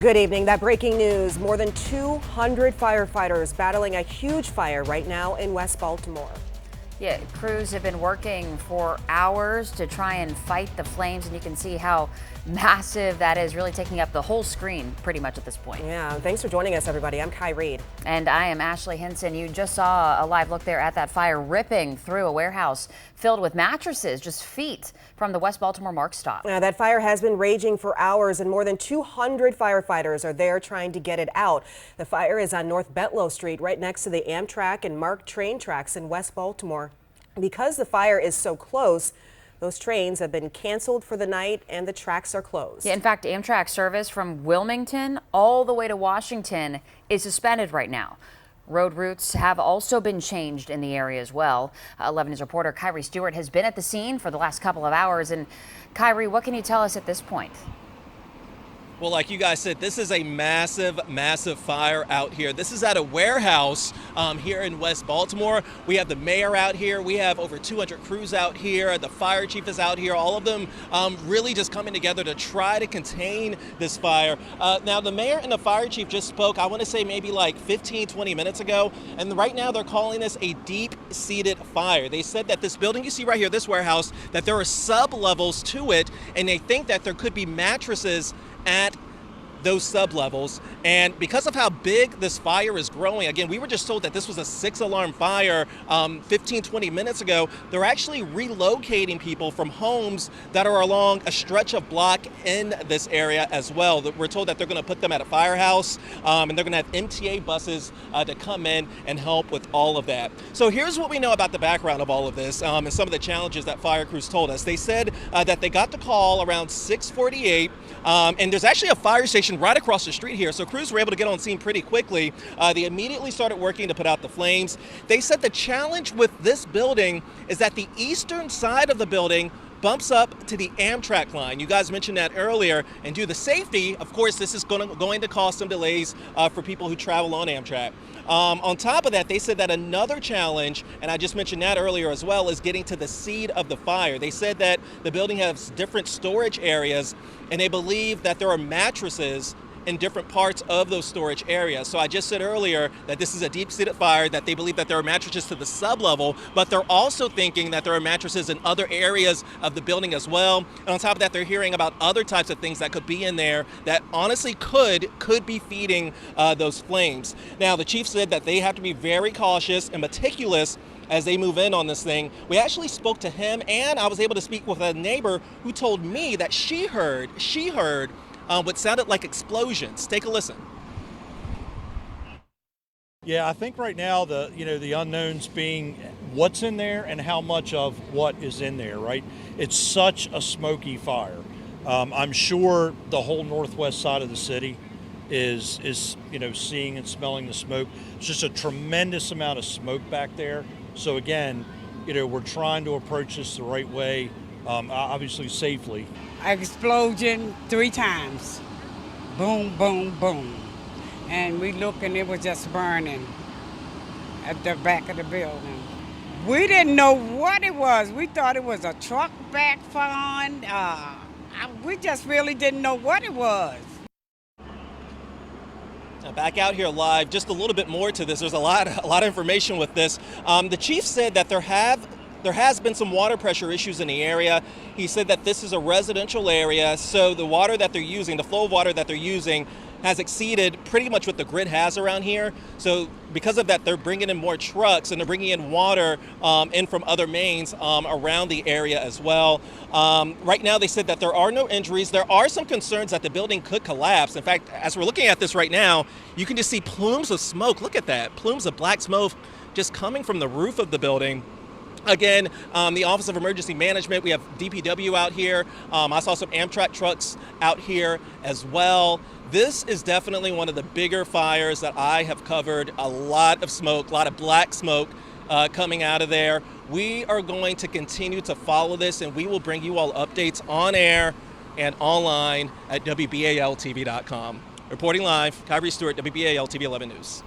Good evening. That breaking news, more than 200 firefighters battling a huge fire right now in West Baltimore. Yeah, crews have been working for hours to try and fight the flames, and you can see how massive that is, really taking up the whole screen pretty much at this point. Yeah, thanks for joining us, everybody. I'm Kai Reed. And I am Ashley Hinson. You just saw a live look there at that fire ripping through a warehouse filled with mattresses just feet from the West Baltimore Mark stop. That fire has been raging for hours, and more than 200 firefighters are there trying to get it out. The fire is on North Bentalou Street, right next to the Amtrak and Mark train tracks in West Baltimore. Because the fire is so close, those trains have been canceled for the night and the tracks are closed. Yeah, in fact, Amtrak service from Wilmington all the way to Washington is suspended right now. Road routes have also been changed in the area as well. 11 News reporter Kyrie Stewart has been at the scene for the last couple of hours. And Kyrie, what can you tell us at this point? Well, like you guys said, this is a massive fire out here. This is at a warehouse here in West Baltimore. We have the mayor out here. We have over 200 crews out here. The fire chief is out here. All of them really just coming together to try to contain this fire. Now, the mayor and the fire chief just spoke, I want to say maybe like 15, 20 minutes ago. And right now they're calling this a deep-seated fire. They said that this building you see right here, this warehouse, that there are sub-levels to it. And they think that there could be mattresses at those sub-levels. And because of how big this fire is growing, again, we were just told that this was a 6-alarm fire 15, 20 minutes ago. They're actually relocating people from homes that are along a stretch of block in this area as well. We're told that they're going to put them at a firehouse, and they're going to have MTA buses to come in and help with all of that. So here's what we know about the background of all of this and some of the challenges that fire crews told us. They said that they got the call around 6:48, and there's actually a fire station right across the street here, so crews were able to get on scene pretty quickly. They immediately started working to put out the flames. They said the challenge with this building is that the eastern side of the building bumps up to the Amtrak line. You guys mentioned that earlier, and due to safety, of course, this is going to cause some delays for people who travel on Amtrak. On top of that, they said that another challenge, and I just mentioned that earlier as well, is getting to the seed of the fire. They said that the building has different storage areas, and they believe that there are mattresses in different parts of those storage areas. So I just said earlier that this is a deep-seated fire, that they believe that there are mattresses to the sub-level, but they're also thinking that there are mattresses in other areas of the building as well. And on top of that, they're hearing about other types of things that could be in there that honestly could be feeding those flames. Now, the chief said that they have to be very cautious and meticulous as they move in on this thing. We actually spoke to him, and I was able to speak with a neighbor who told me that she heard what sounded like explosions. Take a listen. Yeah, I think right now the unknowns being what's in there and how much of what is in there, right? It's such a smoky fire. I'm sure the whole northwest side of the city is seeing and smelling the smoke. It's just a tremendous amount of smoke back there. So again, we're trying to approach this the right way, obviously safely. Explosion 3 times. Boom, boom, boom. And we looked and it was just burning at the back of the building. We didn't know what it was. We thought it was a truck backfiring. We just really didn't know what it was. Back out here live, just a little bit more to this. There's a lot of information with this. The chief said that there has been some water pressure issues in the area. He said that this is a residential area, so the water that they're using, the flow of water that they're using, has exceeded pretty much what the grid has around here. So because of that, they're bringing in more trucks and they're bringing in water in from other mains around the area as well. Right now, they said that there are no injuries. There are some concerns that the building could collapse. In fact, as we're looking at this right now, you can just see plumes of smoke. Look at that, plumes of black smoke just coming from the roof of the building. Again, the Office of Emergency Management, we have DPW out here. I saw some Amtrak trucks out here as well. This is definitely one of the bigger fires that I have covered. A lot of smoke, a lot of black smoke coming out of there. We are going to continue to follow this, and we will bring you all updates on air and online at WBAL-TV.com. Reporting live, Kyrie Stewart, WBAL-TV 11 News.